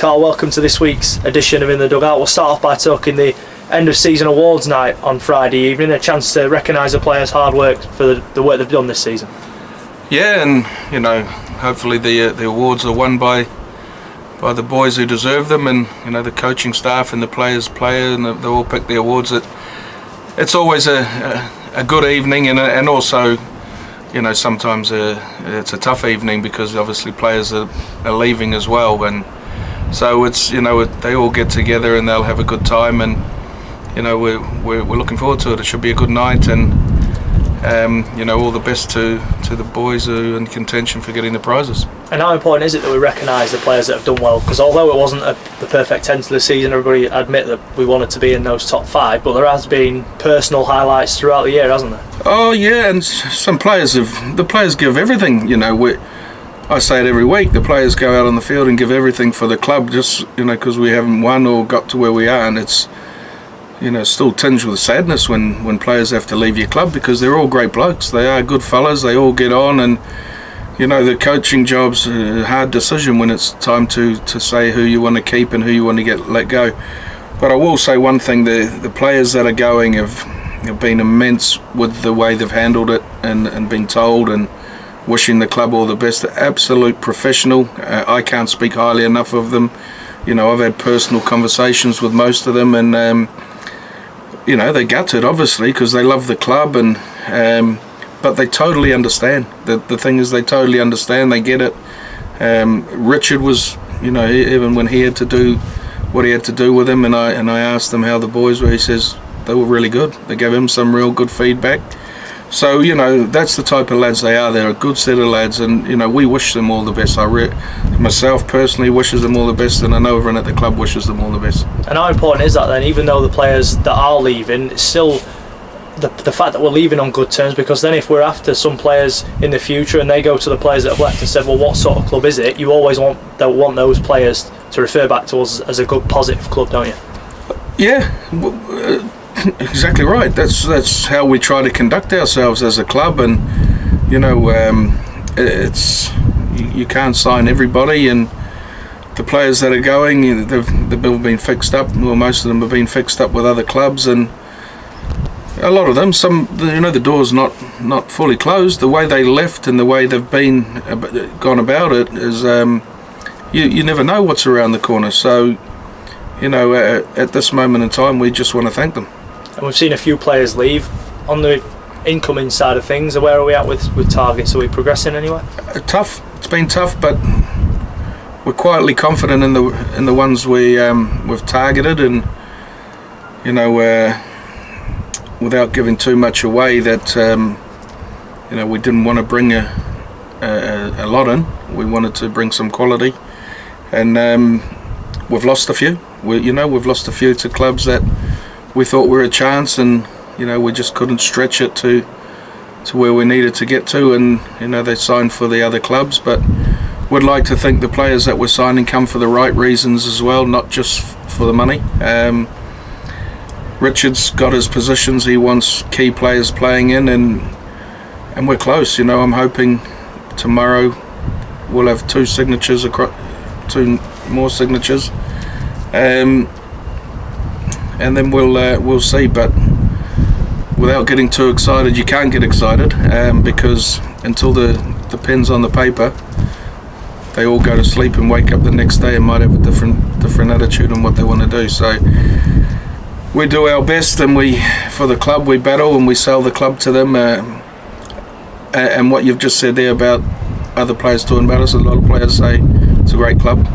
Carl, welcome to this week's edition of In the Dugout. We'll start off by talking the end of season awards night on Friday evening, a chance to recognise the players' hard work for the work they've done this season. Yeah, and hopefully the awards are won by the boys who deserve them, and the coaching staff and the players play, and they all pick the awards. It's always a good evening, and also sometimes it's a tough evening because obviously players are leaving as well, and so it's they all get together and they'll have a good time, and we're looking forward to it. It should be a good night, and all the best to the boys who are in contention for getting the prizes. And how important is it that we recognise the players that have done well? Because although it wasn't the perfect 10th of the season, everybody admit that we wanted to be in those top 5, but there has been personal highlights throughout the year, hasn't there? Oh yeah, and some players the players give everything. I say it every week, the players go out on the field and give everything for the club, just because we haven't won or got to where we are, and it's still tinged with sadness when players have to leave your club, because they're all great blokes. They are good fellas, they all get on, and the coaching job's a hard decision when it's time to say who you want to keep and who you want to let go. But I will say one thing, the players that are going have been immense with the way they've handled it and been told, and wishing the club all the best. They're absolute professional. I can't speak highly enough of them. I've had personal conversations with most of them, and they're gutted obviously because they love the club, and but they totally understand. The thing is, they totally understand, they get it. Richard was, even when he had to do what he had to do with him, and I asked him how the boys were, he says they were really good. They gave him some real good feedback. So that's the type of lads they are. They're a good set of lads, and we wish them all the best. Myself personally wishes them all the best, and I know everyone at the club wishes them all the best. And how important is that then, even though the players that are leaving, it's still the fact that we're leaving on good terms? Because then if we're after some players in the future and they go to the players that have left and said, well, what sort of club is it, you always want those players to refer back to us as a good positive club, don't you? Yeah, exactly right. That's how we try to conduct ourselves as a club, and it's you can't sign everybody, and the players that are going, they've all been fixed up. Well, most of them have been fixed up with other clubs, and a lot of them, the door's not fully closed. The way they left and the way they've gone about it is, you never know what's around the corner. So, at this moment in time, we just want to thank them. And we've seen a few players leave. On the incoming side of things, where are we at with targets? Are we progressing anywhere? Tough. It's been tough, but we're quietly confident in the ones we've targeted, and without giving too much away, that we didn't want to bring a lot in. We wanted to bring some quality, and we've lost a few. We've lost a few to clubs that we thought were a chance, and we just couldn't stretch it to where we needed to get to, and they signed for the other clubs. But we'd like to think the players that we're signing come for the right reasons as well, not just for the money. Richard's got his positions he wants key players playing in, and we're close. I'm hoping tomorrow we'll have 2 more signatures, and then we'll see. But without getting too excited, you can't get excited, because until the pen's on the paper, they all go to sleep and wake up the next day and might have a different attitude on what they want to do. So we do our best, and for the club we battle and we sell the club to them. And what you've just said there about other players talking about us, a lot of players say it's a great club,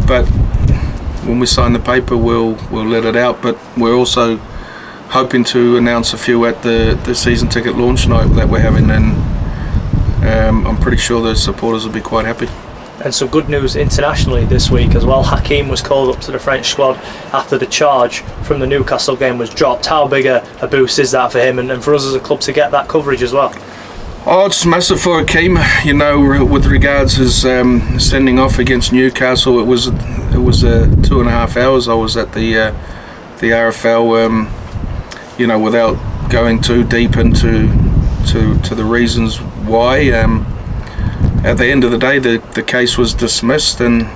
but when we sign the paper we'll let it out. But we're also hoping to announce a few at the season ticket launch night that we're having, and I'm pretty sure the supporters will be quite happy. And some good news internationally this week as well. Hakim was called up to the French squad after the charge from the Newcastle game was dropped. How big a boost is that for him and for us as a club to get that coverage as well? Oh, it's massive for Hakim. With regards his sending off against Newcastle, it was 2.5 hours. I was at the RFL. Without going too deep into the reasons why. At the end of the day, the case was dismissed, and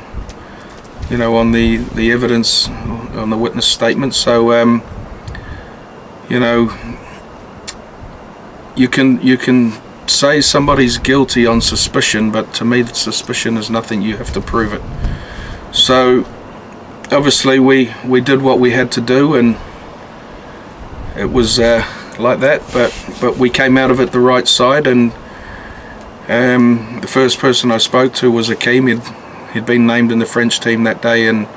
on the evidence, on the witness statement. So you can say somebody's guilty on suspicion, but to me, the suspicion is nothing. You have to prove it. So obviously we did what we had to do, and it was like that. But we came out of it the right side, and the first person I spoke to was Akeem. He'd been named in the French team that day, and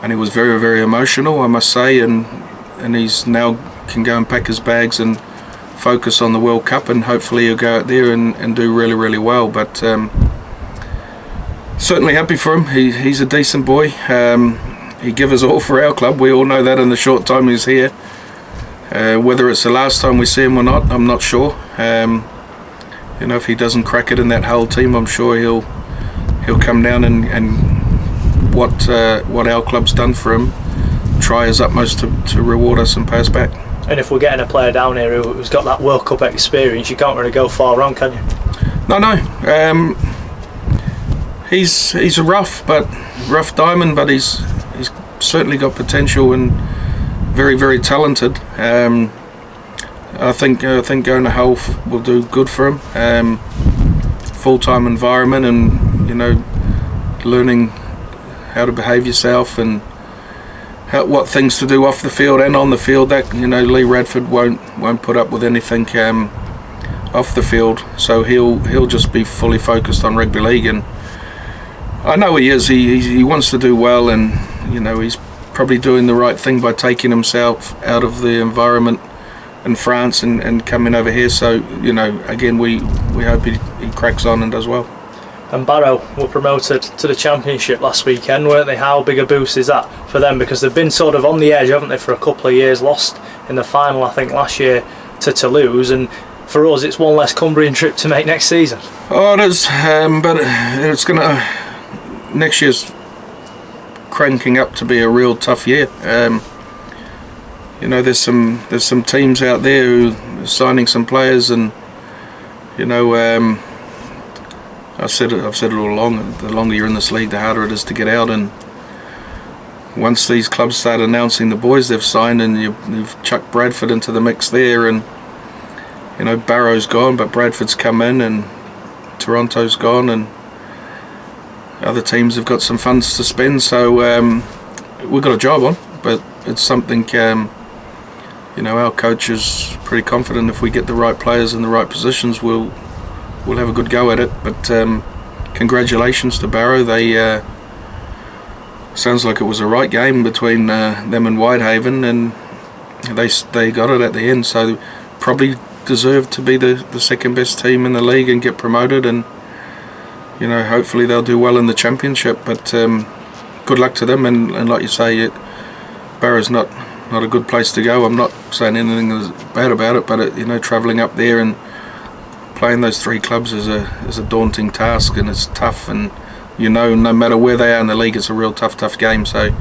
he was very, very emotional, I must say, and he's now can go and pack his bags and focus on the World Cup, and hopefully he'll go out there and do really, really well. But certainly happy for him. He's a decent boy. He gave us all for our club. We all know that in the short time he's here. Whether it's the last time we see him or not, I'm not sure. If he doesn't crack it in that whole team, I'm sure he'll come down and what our club's done for him, try his utmost to reward us and pay us back. And if we're getting a player down here who's got that World Cup experience, you can't really go far wrong, can you? No. He's a rough diamond, but he's certainly got potential and very, very talented. I think going to Hull will do good for him. Full-time environment, and learning how to behave yourself and what things to do off the field and on the field. That Lee Radford won't put up with anything off the field, so he'll just be fully focused on rugby league. And I know he is. He wants to do well, and he's probably doing the right thing by taking himself out of the environment in France and coming over here. So again, we hope he cracks on and does well. And Barrow were promoted to the Championship last weekend, weren't they? How big a boost is that for them? Because they've been sort of on the edge, haven't they, for a couple of years, lost in the final, I think, last year to Toulouse. And for us, it's one less Cumbrian trip to make next season. Oh, it is, but it's going to... Next year's cranking up to be a real tough year. There's some teams out there who are signing some players, and I've said it all along. The longer you're in this league, the harder it is to get out. And once these clubs start announcing the boys they've signed, and you've chucked Bradford into the mix there, and Barrow's gone, but Bradford's come in, and Toronto's gone, and other teams have got some funds to spend. So we've got a job on, but it's something. Our coach is pretty confident if we get the right players in the right positions, we'll have a good go at it. But congratulations to Barrow. They sounds like it was a right game between them and Whitehaven, and they got it at the end. So probably deserved to be the second best team in the league and get promoted. And hopefully they'll do well in the Championship. But good luck to them. And like you say, Barrow's not a good place to go. I'm not saying anything bad about it, but travelling up there and playing those three clubs is a daunting task, and it's tough. And no matter where they are in the league, it's a real tough game. So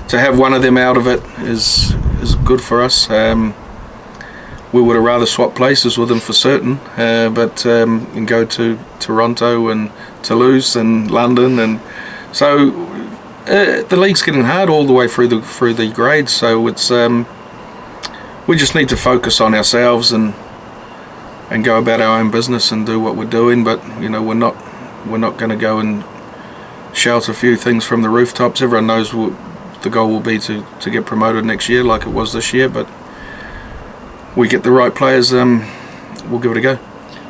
to have one of them out of it is good for us. We would have rather swapped places with them for certain, but and go to Toronto and Toulouse and London, and so the league's getting hard all the way through the grades. So it's we just need to focus on ourselves and go about our own business and do what we're doing. But we're not going to go and shout a few things from the rooftops. Everyone knows what the goal will be to get promoted next year, like it was this year. But we get the right players, we'll give it a go.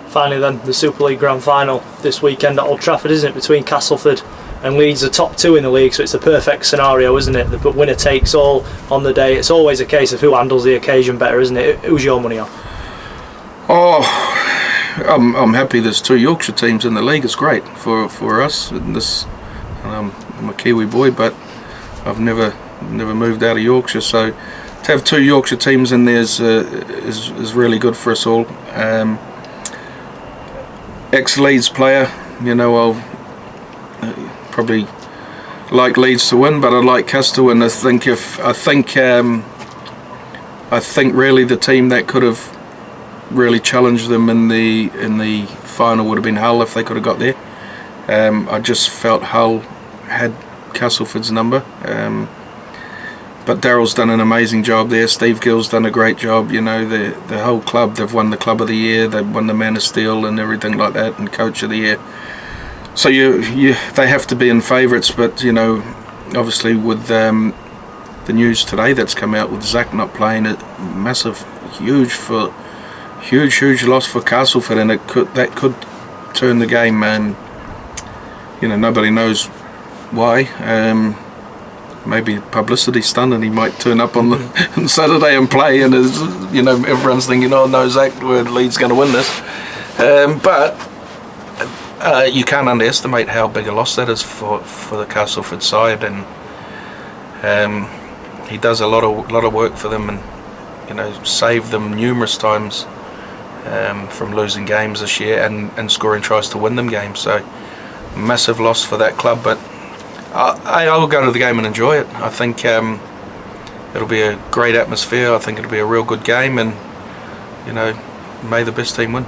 Finally then, the Super League Grand Final this weekend at Old Trafford, isn't it, between Castleford and Leeds, the top two in the league, so it's the perfect scenario, isn't it? The winner takes all on the day. It's always a case of who handles the occasion better, isn't it? Who's your money on? Oh, I'm happy there's two Yorkshire teams in the league. It's great for us. And I'm a Kiwi boy, but I've never moved out of Yorkshire, so to have two Yorkshire teams in there is really good for us all. Ex-Leeds player, I'll probably like Leeds to win, but I'd like Cas to win. I think really the team that could have really challenged them in the final would have been Hull if they could have got there. I just felt Hull had Castleford's number. But Daryl's done an amazing job there. Steve Gill's done a great job. You know, the whole club, they've won the Club of the Year, they've won the Man of Steel and everything like that, and Coach of the Year. So they have to be in favourites. But you know, obviously with the news today that's come out with Zach not playing, it massive, huge loss for Castleford, and that could turn the game. And you know, nobody knows why. Maybe publicity stunt, and he might turn up on on Saturday and play, and you know, everyone's thinking, oh no, Zach, Leeds going to win this. But you can't underestimate how big a loss that is for the Castleford side, and he does a lot of work for them, and you know, saved them numerous times from losing games this year, and scoring tries to win them games. So massive loss for that club, but I will go to the game and enjoy it. I think it'll be a great atmosphere. I think it'll be a real good game, and you know, may the best team win.